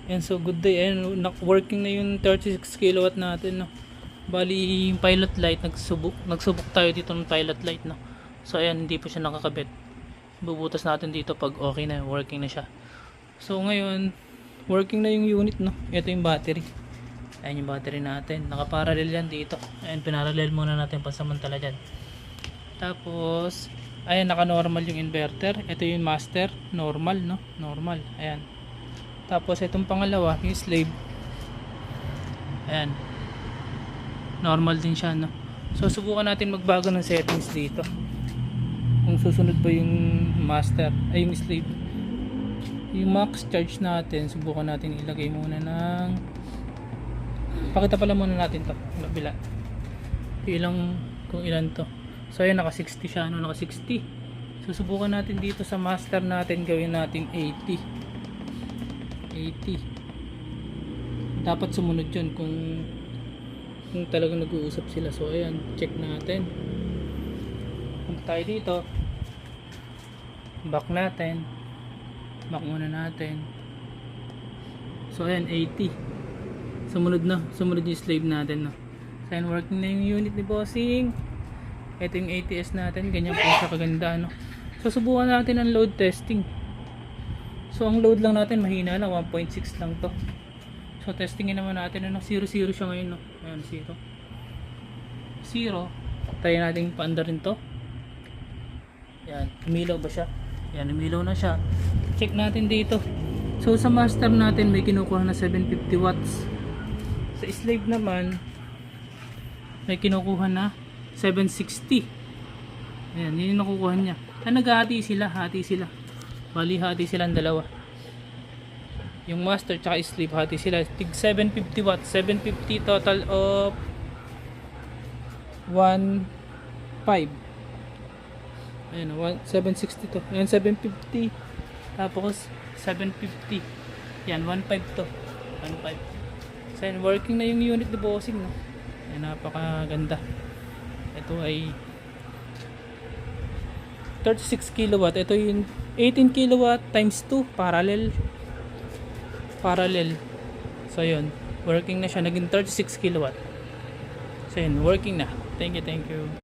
Ayan, so good day. Ayan, working na yung 36 kilowatt natin, no. Bali, yung pilot light, nagsubok tayo dito ng pilot light, no. So ayan, hindi pa siya nakakabit. Bubutas natin dito pag okay na, working na siya. So ngayon, working na yung unit, no. Ito yung battery. Ayan yung battery natin. Nakaparallel yan dito. Ayan, pinarallel muna natin pansamantala dyan. Tapos, ayan, naka-normal yung inverter. Ito yung master, normal, no. Normal, ayan. Tapos itong pangalawa, yung slave. Ayan. Normal din siya, no. So subukan natin magbago ng settings dito. Kung susunod ba yung master, ay yung slave. Yung max charge natin, subukan natin ilagay muna ng, pakita pala muna natin to, bila. Ilang, kung ilan to. So ayan, naka 60 siya, no, naka 60. So subukan natin dito sa master natin, gawin natin 80. Dapat sumunod yun kung talagang nag-uusap sila. So ayan, check natin. Punta tayo dito, back muna natin. So ayan, 80. Sumunod yung slave natin, no. So ayan, working na yung unit ni bossing. Ito yung ATS natin, ganyan po siya kaganda, no. So subukan natin ang load testing. So ang load lang natin mahina lang, 1.6 lang to. So testingin naman natin, ano, 0 siya ngayon, no. Ayan, 0. Tayo natin paanda rin to. Ayan, umilaw ba siya? Ayan, umilaw na siya. Check natin dito. So sa master natin may kinukuha na 750 watts. Sa slave naman may kinukuha na 760. Ayan, yun yung nakukuha niya. Naghahati sila. Bali, hati silang dalawa. Yung master tsaka slave, hati sila. Tig 750 watts. 750 total of 1.5. Ayan, 760 to. Ayan, 750. Tapos, 750. Yan, 1.5 to. 1.5. So, ayan, working na yung unit ni bossing, no? Ayan, napakaganda. Ito ay 36 kilowatt. Ito yung 18 kilowatt times 2 parallel. So yun, working na siya, naging 36 kilowatt. So yun, working na. Thank you.